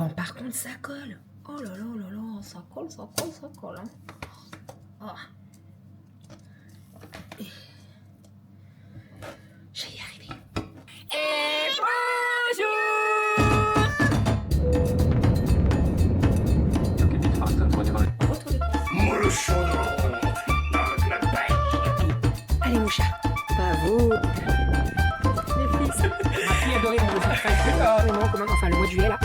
Bon, par contre, ça colle. Oh là là là là, ça colle, ça colle, ça colle. Hein. Oh. Je vais y arriver. Et bonjour. Allez, mon chat. Bravo. Les fils. Ma fille adorait mon dessin. Enfin, le mois de juillet, là.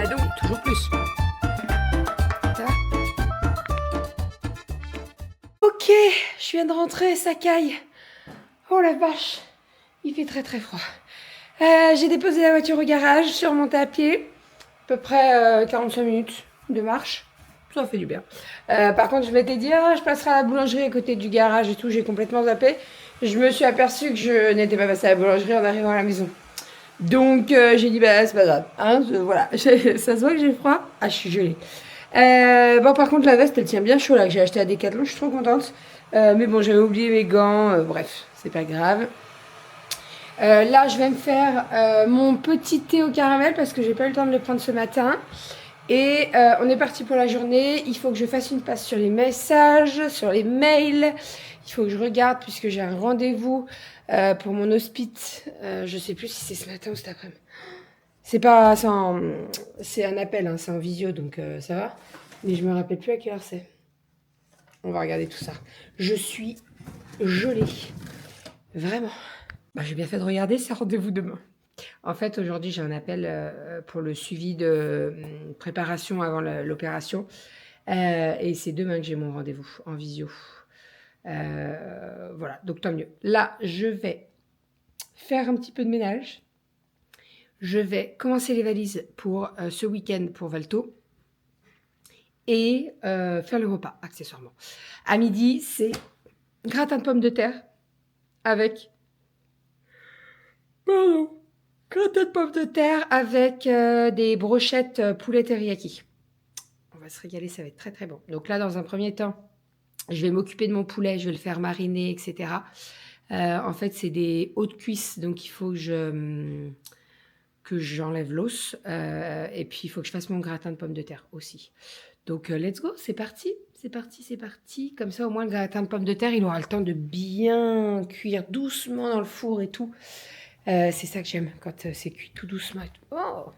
Donc, toujours plus. Ça va? Ok, je viens de rentrer, ça caille. Oh la vache, il fait très très froid. J'ai déposé la voiture au garage, je suis remontée à pied. À peu près 45 minutes de marche. Ça fait du bien. Par contre, je m'étais dit, je passerai à la boulangerie à côté du garage et tout. J'ai complètement zappé. Je me suis aperçue que je n'étais pas passée à la boulangerie en arrivant à la maison. Donc, j'ai dit, bah, c'est pas grave. Hein, voilà, ça se voit que j'ai froid. Ah, je suis gelée. Bon, par contre, la veste, elle tient bien chaud là, que j'ai acheté à Decathlon. Je suis trop contente. Mais bon, j'avais oublié mes gants. Bref, c'est pas grave. Là, je vais me faire mon petit thé au caramel parce que j'ai pas eu le temps de le prendre ce matin. Et on est parti pour la journée. Il faut que je fasse une passe sur les messages, sur les mails. Il faut que je regarde puisque j'ai un rendez-vous pour mon hospice. Je sais plus si c'est ce matin ou cet après-midi. C'est un appel, hein, c'est en visio, donc ça va. Mais je me rappelle plus à quelle heure c'est. On va regarder tout ça. Je suis gelée. Vraiment. Bah, j'ai bien fait de regarder, c'est rendez-vous demain. En fait, aujourd'hui, j'ai un appel pour le suivi de préparation avant l'opération. Et c'est demain que j'ai mon rendez-vous en visio. Voilà, donc tant mieux. Là, je vais faire un petit peu de ménage. Je vais commencer les valises pour ce week-end pour Valto. Et faire le repas, accessoirement. À midi, c'est gratin de pommes de terre avec... Pardon. Gratin de pommes de terre avec des brochettes poulet teriyaki. On va se régaler, ça va être très très bon. Donc là, dans un premier temps, je vais m'occuper de mon poulet, je vais le faire mariner, etc. En fait, c'est des hauts de cuisse, donc il faut que j'enlève l'os. Et puis, il faut que je fasse mon gratin de pommes de terre aussi. Donc, let's go, c'est parti. C'est parti, c'est parti. Comme ça, au moins, le gratin de pommes de terre, il aura le temps de bien cuire doucement dans le four et tout. C'est ça que j'aime, quand c'est cuit tout doucement et tout. Oh.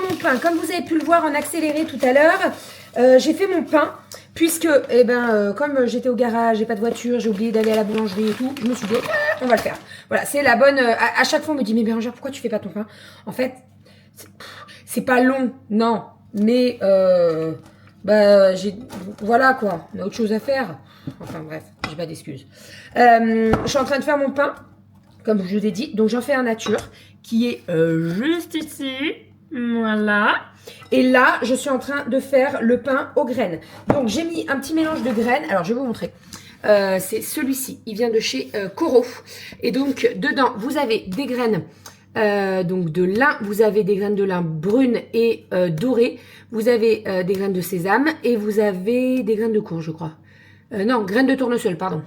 mon pain. Comme vous avez pu le voir en accéléré tout à l'heure, j'ai fait mon pain. Puisque, comme j'étais au garage, j'ai pas de voiture, j'ai oublié d'aller à la boulangerie et tout, je me suis dit, on va le faire. Voilà, c'est la bonne... à chaque fois, on me dit, mais Bérangère, pourquoi tu fais pas ton pain? En fait, c'est pas long, non. Mais, voilà quoi, on a autre chose à faire. Enfin bref, j'ai pas d'excuses. Je suis en train de faire mon pain, comme je vous ai dit. Donc, j'en fais un nature, qui est juste ici. Voilà. Et là, je suis en train de faire le pain aux graines. Donc, j'ai mis un petit mélange de graines. Alors, je vais vous montrer. C'est celui-ci. Il vient de chez Coro. Et donc, dedans, vous avez des graines donc de lin. Vous avez des graines de lin brunes et dorées. Vous avez des graines de sésame. Et vous avez des graines de courge, je crois. Non, graines de tournesol, pardon.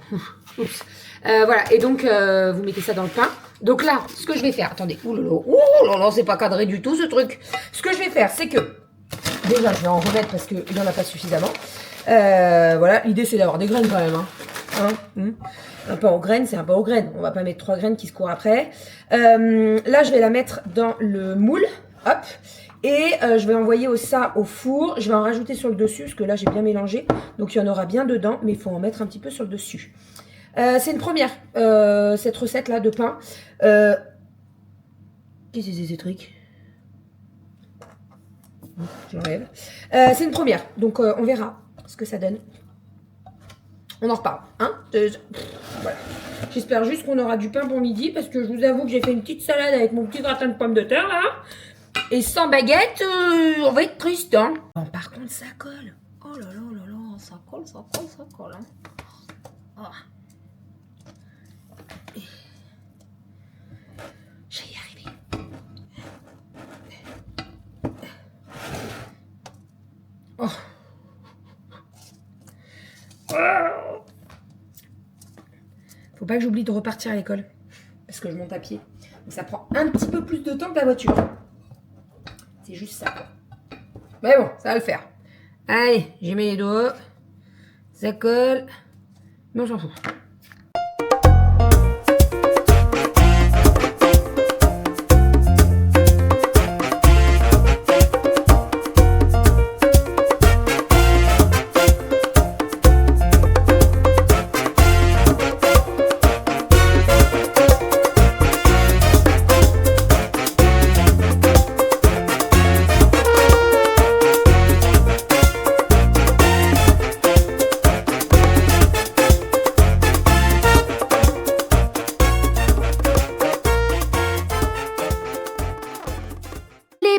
Oups. Voilà. Et donc, vous mettez ça dans le pain. Donc là, ce que je vais faire, attendez, oulala, c'est pas cadré du tout ce truc. Ce que je vais faire, c'est que, déjà, je vais en remettre parce qu'il n'y en a pas suffisamment. Voilà, l'idée c'est d'avoir des graines quand même. Un pain aux graines, c'est un pain aux graines. On va pas mettre 3 graines qui se courent après. Là, je vais la mettre dans le moule, hop. Et je vais envoyer ça au four. Je vais en rajouter sur le dessus, parce que là, j'ai bien mélangé. Donc, il y en aura bien dedans, mais il faut en mettre un petit peu sur le dessus. C'est une première, cette recette-là de pain. Qu'est-ce que c'est ces trucs? J'enlève. C'est une première, donc on verra ce que ça donne. On en reparle. Hein, voilà. J'espère juste qu'on aura du pain pour midi, parce que je vous avoue que j'ai fait une petite salade avec mon petit gratin de pommes de terre, là. Et sans baguette, on va être triste, hein. Bon, par contre, ça colle. Oh là là là là, ça colle, ça colle, ça colle, hein. Oh. Je vais y arriver. Oh. Faut pas que j'oublie de repartir à l'école. Parce que je monte à pied. Donc ça prend un petit peu plus de temps que la voiture. C'est juste ça. Mais bon, ça va le faire. Allez, j'ai mis les doigts. Ça colle. Mais on s'en fout.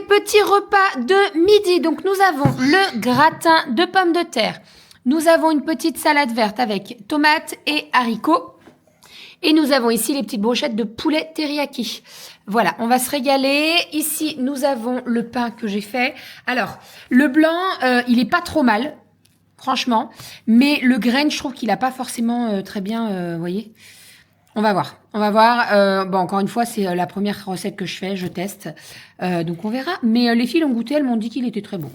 Petit repas de midi. Donc, nous avons le gratin de pommes de terre. Nous avons une petite salade verte avec tomates et haricots. Et nous avons ici les petites brochettes de poulet teriyaki. Voilà, on va se régaler. Ici, nous avons le pain que j'ai fait. Alors, le blanc, il est pas trop mal, franchement. Mais le grain, je trouve qu'il a pas forcément très bien, vous voyez. On va voir. On va voir. Bon, encore une fois, c'est la première recette que je fais. Je teste. Donc, on verra. Mais les filles l'ont goûté. Elles m'ont dit qu'il était très bon.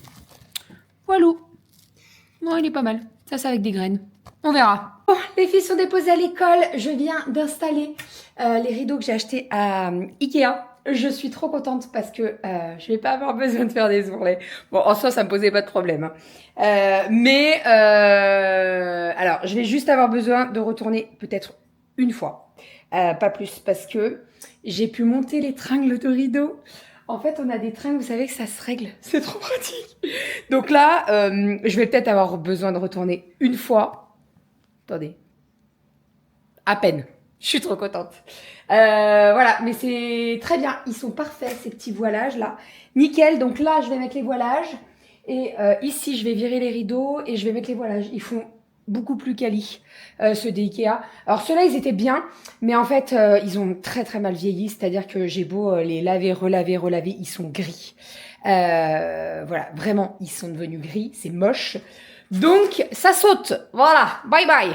Voilà. Bon, il est pas mal. Ça, c'est avec des graines. On verra. Bon, les filles sont déposées à l'école. Je viens d'installer les rideaux que j'ai achetés à Ikea. Je suis trop contente parce que je vais pas avoir besoin de faire des ourlets. Bon, en soi, ça me posait pas de problème. Hein. Alors, je vais juste avoir besoin de retourner peut-être une fois. Pas plus, parce que j'ai pu monter les tringles de rideaux. En fait, on a des tringles, vous savez que ça se règle. C'est trop pratique. Donc là, je vais peut-être avoir besoin de retourner une fois. Attendez. À peine. Je suis trop contente. Voilà, mais c'est très bien. Ils sont parfaits, ces petits voilages là. Nickel. Donc là, je vais mettre les voilages. Et ici, je vais virer les rideaux et je vais mettre les voilages. Ils font beaucoup plus quali, ceux des Ikea. Alors ceux-là, ils étaient bien, mais en fait, ils ont très très mal vieilli. C'est-à-dire que j'ai beau les laver, relaver, ils sont gris. Voilà, vraiment, ils sont devenus gris. C'est moche. Donc, ça saute. Voilà, bye bye.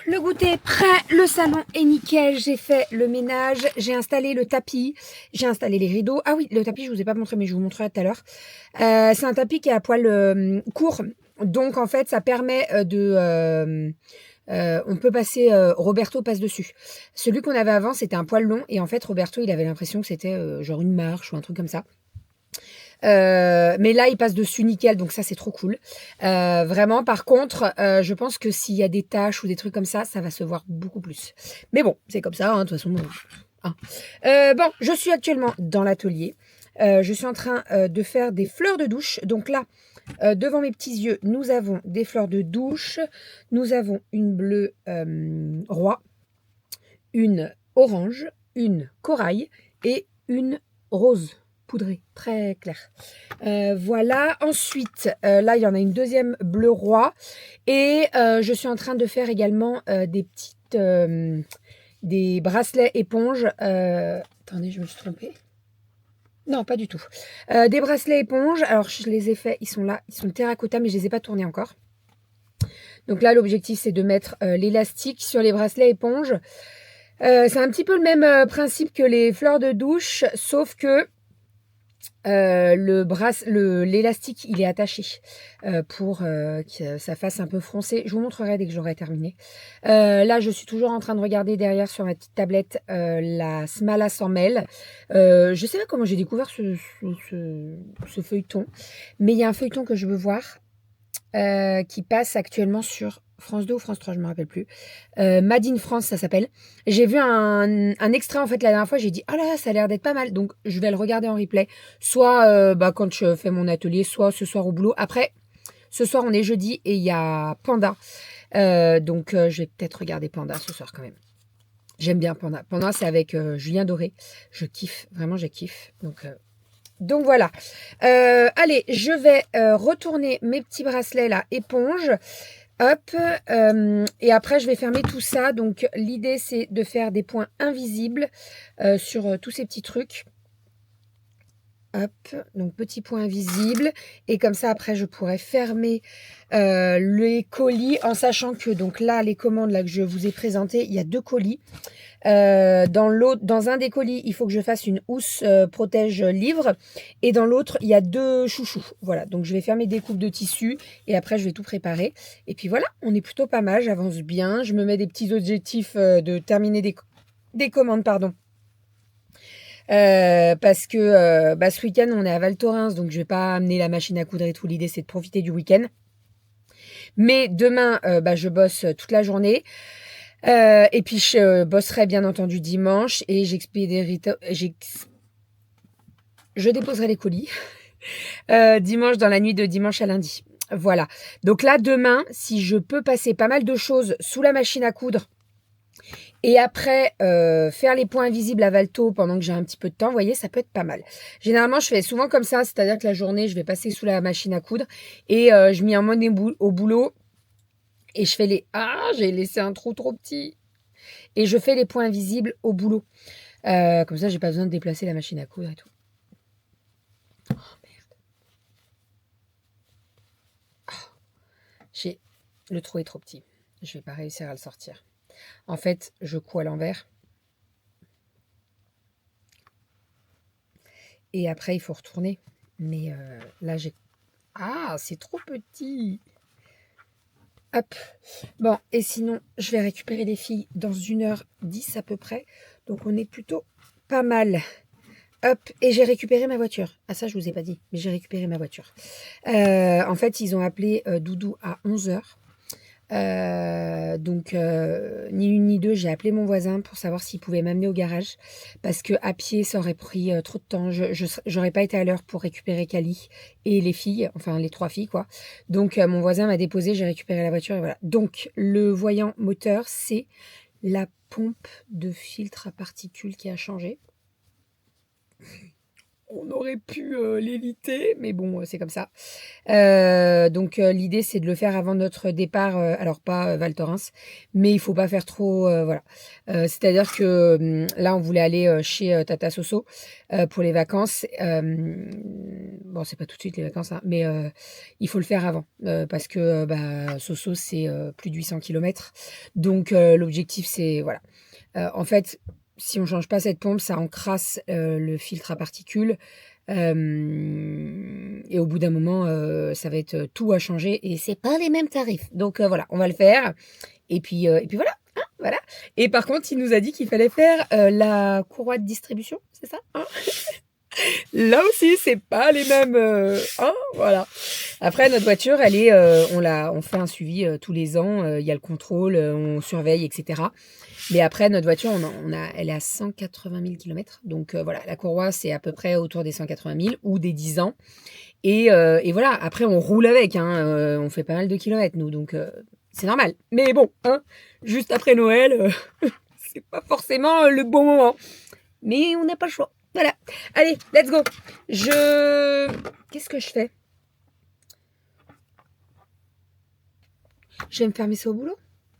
le goûter est prêt, le salon est nickel, j'ai fait le ménage, j'ai installé le tapis, j'ai installé les rideaux. Ah oui, le tapis, je vous ai pas montré, mais je vous montrerai tout à l'heure. C'est un tapis qui est à poil court, donc en fait, ça permet on peut passer, Roberto passe dessus. Celui qu'on avait avant, c'était un poil long, et en fait, Roberto, il avait l'impression que c'était genre une marche ou un truc comme ça. Mais là, il passe dessus nickel, donc ça, c'est trop cool. Vraiment, par contre, je pense que s'il y a des taches ou des trucs comme ça va se voir beaucoup plus. Mais bon, c'est comme ça, hein, de toute façon. Hein. Bon, je suis actuellement dans l'atelier. Je suis en train de faire des fleurs de douche. Donc là, devant mes petits yeux, nous avons des fleurs de douche. Nous avons une bleue roi, une orange, une corail et une rose poudrée, très claire. Voilà. Ensuite, là, il y en a une deuxième bleu roi. Et je suis en train de faire également des bracelets éponges. Attendez, je me suis trompée. Non, pas du tout. Des bracelets éponges. Alors, je les ai faits. Ils sont là. Ils sont terracotta, mais je les ai pas tournés encore. Donc là, l'objectif, c'est de mettre l'élastique sur les bracelets éponges. C'est un petit peu le même principe que les fleurs de douche, sauf que l'élastique, il est attaché pour que ça fasse un peu froncé. Je vous montrerai dès que j'aurai terminé. Là, je suis toujours en train de regarder derrière sur ma petite tablette la Smala 100 ml. Je sais pas comment j'ai découvert ce feuilleton, mais il y a un feuilleton que je veux voir qui passe actuellement sur France 2 ou France 3, je ne me rappelle plus. Made in France, ça s'appelle. J'ai vu un extrait, en fait, la dernière fois, j'ai dit « Ah là là, ça a l'air d'être pas mal ». Donc, je vais le regarder en replay, soit quand je fais mon atelier, soit ce soir au boulot. Après, ce soir, on est jeudi et il y a Panda. Donc, je vais peut-être regarder Panda ce soir quand même. J'aime bien Panda. Panda, c'est avec Julien Doré. Je kiffe, vraiment, je kiffe. Donc voilà. Allez, je vais retourner mes petits bracelets là, éponge. Hop. Et après, je vais fermer tout ça. Donc l'idée, c'est de faire des points invisibles sur tous ces petits trucs. Hop, donc petit point invisible. Et comme ça, après, je pourrais fermer les colis en sachant que donc là, les commandes là, que je vous ai présentées, il y a 2 colis. Dans un des colis, il faut que je fasse une housse protège livre. Et dans l'autre, il y a 2 chouchous. Voilà, donc je vais faire mes découpes de tissu. Et après, je vais tout préparer. Et puis voilà, on est plutôt pas mal. J'avance bien. Je me mets des petits objectifs de terminer des commandes, pardon. Parce que ce week-end, on est à Val Thorens. Donc, je vais pas amener la machine à coudre et tout. L'idée, c'est de profiter du week-end. Mais demain, je bosse toute la journée. Et puis je bosserai bien entendu dimanche et je déposerai les colis dimanche, dans la nuit de dimanche à lundi. Voilà. Donc là, demain, si je peux passer pas mal de choses sous la machine à coudre et après faire les points invisibles à Valto pendant que j'ai un petit peu de temps, vous voyez, ça peut être pas mal. Généralement, je fais souvent comme ça, c'est-à-dire que la journée, je vais passer sous la machine à coudre et je m'y emmène au boulot. Et je fais j'ai laissé un trou trop petit. Et je fais les points invisibles au boulot. Comme ça, j'ai pas besoin de déplacer la machine à coudre et tout. Oh merde. Le trou est trop petit. Je vais pas réussir à le sortir. En fait, je couds à l'envers. Et après, il faut retourner. Mais là, c'est trop petit. Hop. Bon, et sinon, je vais récupérer les filles dans 1h10 à peu près. Donc, on est plutôt pas mal. Hop, et j'ai récupéré ma voiture. Ah, ça, je vous ai pas dit, mais j'ai récupéré ma voiture. En fait, ils ont appelé Doudou à 11h. Donc, ni une ni deux, j'ai appelé mon voisin pour savoir s'il pouvait m'amener au garage. Parce que à pied, ça aurait pris trop de temps. J'aurais pas été à l'heure pour récupérer Cali et les filles, enfin les 3 filles, quoi. Donc, mon voisin m'a déposé, j'ai récupéré la voiture et voilà. Donc, le voyant moteur, c'est la pompe de filtre à particules qui a changé. on aurait pu l'éviter, mais bon, c'est comme ça. Donc l'idée, c'est de le faire avant notre départ, alors pas Val Thorens, mais il faut pas faire trop, voilà. C'est-à-dire que là, on voulait aller chez Tata Soso pour les vacances. Bon, c'est pas tout de suite les vacances, hein, mais il faut le faire avant parce que Soso, c'est plus de 800 km. Donc l'objectif, c'est voilà. En fait, si on change pas cette pompe, ça encrasse le filtre à particules. Et au bout d'un moment, ça va être tout à changer et c'est pas les mêmes tarifs. Donc voilà, on va le faire. Et puis voilà, hein, voilà. Et par contre, il nous a dit qu'il fallait faire la courroie de distribution, c'est ça, hein? Là aussi, c'est pas les mêmes, hein, voilà. Après, notre voiture, elle est, on fait un suivi tous les ans. Il y a le contrôle, on surveille, etc. Mais après, notre voiture, elle est à 180 000 km. Donc voilà, la courroie, c'est à peu près autour des 180 000 ou des 10 ans. Et voilà, après, on roule avec. Hein, on fait pas mal de kilomètres, nous. Donc c'est normal. Mais bon, hein, juste après Noël, c'est pas forcément le bon moment. Mais on n'a pas le choix. Voilà. Allez, let's go. Qu'est-ce que je fais? Je vais me faire mes au boulot.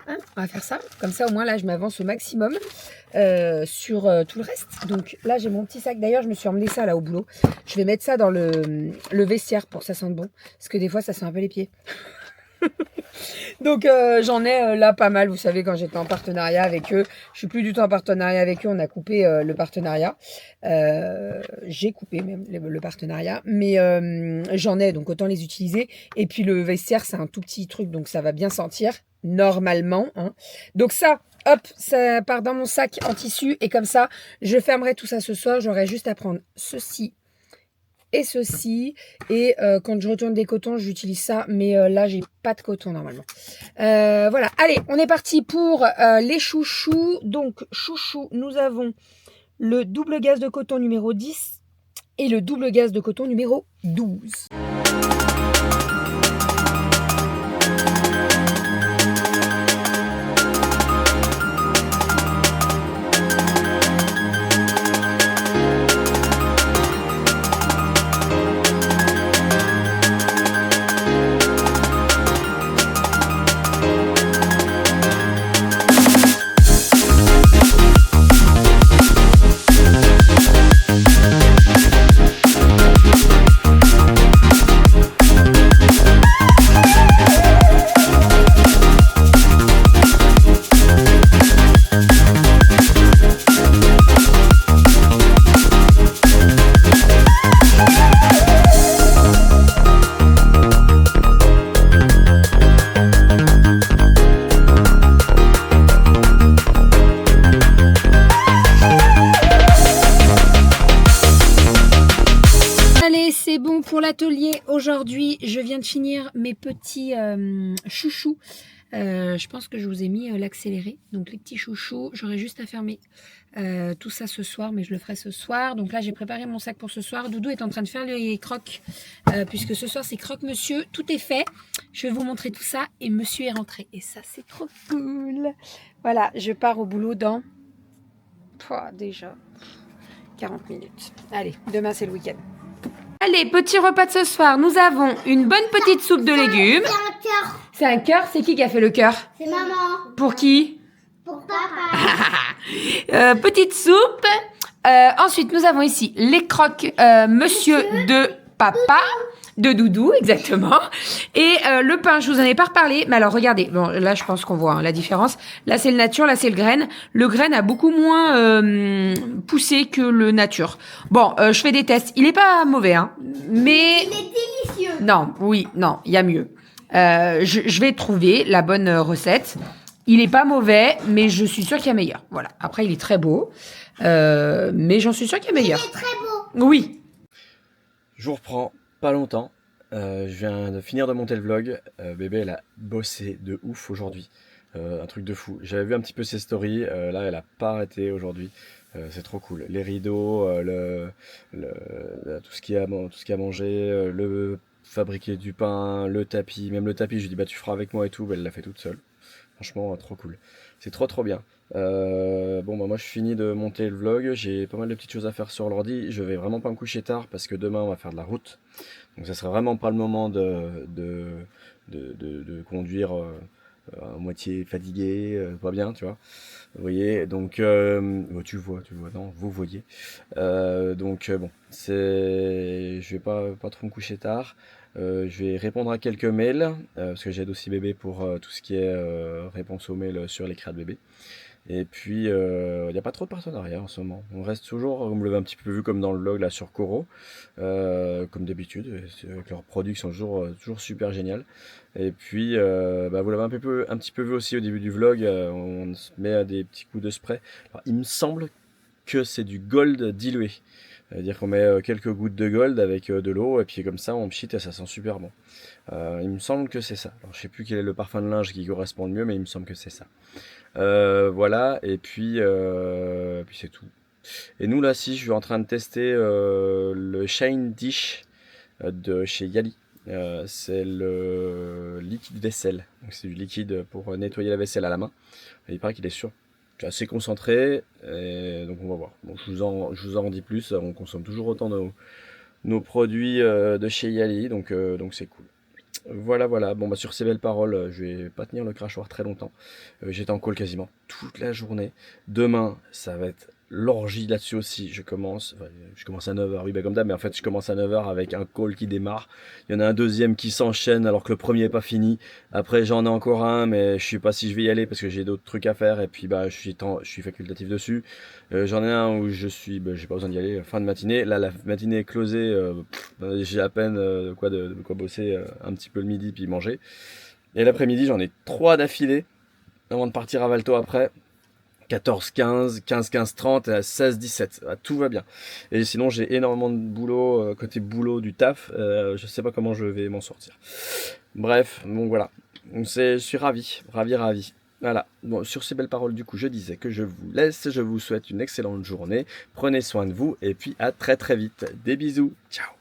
Hein, on va faire ça. Comme ça, au moins, là, je m'avance au maximum sur tout le reste. Donc là, j'ai mon petit sac. D'ailleurs, je me suis emmené ça là au boulot. Je vais mettre ça dans le vestiaire pour que ça sente bon. Parce que des fois, ça sent un peu les pieds. Donc j'en ai là pas mal, vous savez, quand j'étais en partenariat avec eux. Je suis plus du tout en partenariat avec eux, on a coupé le partenariat. J'ai coupé même le partenariat, mais j'en ai, donc autant les utiliser. Et puis le vestiaire, c'est un tout petit truc, donc ça va bien sentir, normalement. Hein. Donc ça, hop, ça part dans mon sac en tissu, et comme ça, je fermerai tout ça ce soir. J'aurai juste à prendre ceci et ceci, et quand je retourne des cotons, j'utilise ça, mais là, j'ai pas de coton normalement. Voilà, allez, on est parti pour les chouchous. Donc, chouchous, nous avons le double gaze de coton numéro 10 et le double gaze de coton numéro 12. Pour l'atelier aujourd'hui, je viens de finir mes petits chouchous. Je pense que je vous ai mis l'accéléré. Donc les petits chouchous, j'aurai juste à fermer tout ça ce soir, mais je le ferai ce soir. Donc là, j'ai préparé mon sac pour ce soir. Doudou est en train de faire les crocs, puisque ce soir, c'est croque-monsieur. Tout est fait. Je vais vous montrer tout ça. Et monsieur est rentré. Et ça, c'est trop cool. Voilà, je pars au boulot dans... déjà 40 minutes. Allez, demain, c'est le week-end. Allez, petit repas de ce soir. Nous avons une bonne petite soupe de légumes. C'est un cœur. C'est un cœur? C'est qui a fait le cœur? C'est maman. Pour qui? Pour papa. Petite soupe. Ensuite, nous avons ici les croques monsieur de papa. De Doudou, exactement. Et le pain, je vous en ai pas reparlé. Mais alors, regardez. Bon, là, je pense qu'on voit hein, la différence. Là, c'est le nature. Là, c'est le graine. Le graine a beaucoup moins poussé que le nature. Bon, je fais des tests. Il est pas mauvais, hein. Mais... Il est délicieux. Non, oui, non, il y a mieux. Je vais trouver la bonne recette. Il est pas mauvais, mais je suis sûre qu'il y a meilleur. Voilà. Après, il est très beau. Mais j'en suis sûre qu'il y a meilleur. Il est très beau. Oui. Je vous reprends. Pas longtemps, je viens de finir de monter le vlog. Bébé elle a bossé de ouf aujourd'hui, un truc de fou. J'avais vu un petit peu ses stories, là elle a pas arrêté aujourd'hui, c'est trop cool. Les rideaux, tout ce qu'il y a à manger, le fabriquer du pain, le tapis, même le tapis, je lui dis bah tu feras avec moi et tout, bah, elle l'a fait toute seule. Franchement, trop cool. C'est trop bien. Bon, bah, moi, je finis de monter le vlog. J'ai pas mal de petites choses à faire sur l'ordi. Je vais vraiment pas me coucher tard parce que demain, on va faire de la route. Donc, ça serait vraiment pas le moment de conduire à moitié fatigué, pas bien, tu vois. Vous voyez, donc, tu vois, non, vous voyez. Bon, je vais pas trop me coucher tard. Je vais répondre à quelques mails, parce que j'aide aussi bébé pour tout ce qui est réponse aux mails sur les créas de bébé. Et puis, il n'y a pas trop de partenariats en ce moment. On reste toujours, vous me l'avez un petit peu vu comme dans le vlog là sur Coro, comme d'habitude, avec leurs produits qui sont toujours super génial. Et puis, vous l'avez un petit peu vu aussi au début du vlog, on se met à des petits coups de spray. Alors, il me semble que c'est du gold dilué. C'est-à-dire qu'on met quelques gouttes de gold avec de l'eau, et puis comme ça on pchit et ça sent super bon. Il me semble que c'est ça. Alors, je sais plus quel est le parfum de linge qui correspond le mieux, mais il me semble que c'est ça. Voilà, et puis c'est tout. Et nous là, si je suis en train de tester le Shine Dish de chez Yali. C'est le liquide vaisselle. Donc c'est du liquide pour nettoyer la vaisselle à la main. Et il paraît qu'il est assez concentré. Et donc on va voir. Bon, je vous en dis plus. On consomme toujours autant nos produits de chez Yali. Donc c'est cool. Voilà. Bon, bah, sur ces belles paroles, je vais pas tenir le crachoir très longtemps. J'étais en call quasiment toute la journée. Demain, ça va être l'orgie là-dessus aussi. Je commence à 9h, oui, bah, comme d'hab, mais en fait, je commence à 9h avec un call qui démarre. Il y en a un deuxième qui s'enchaîne alors que le premier n'est pas fini. Après, j'en ai encore un, mais je sais pas si je vais y aller parce que j'ai d'autres trucs à faire. Et puis, bah, je suis facultatif dessus. J'en ai un où j'ai pas besoin d'y aller. Fin de matinée. Là, la matinée est closée. J'ai à peine de quoi bosser un petit peu le midi puis manger. Et l'après-midi, j'en ai 3 d'affilée avant de partir à Valto après. 14-15, 15-15-30, 16-17, tout va bien. Et sinon j'ai énormément de boulot, côté boulot du taf, je sais pas comment je vais m'en sortir. Bref, bon voilà, je suis ravi. Voilà, bon, sur ces belles paroles du coup je disais que je vous laisse, je vous souhaite une excellente journée, prenez soin de vous et puis à très vite. Des bisous, ciao.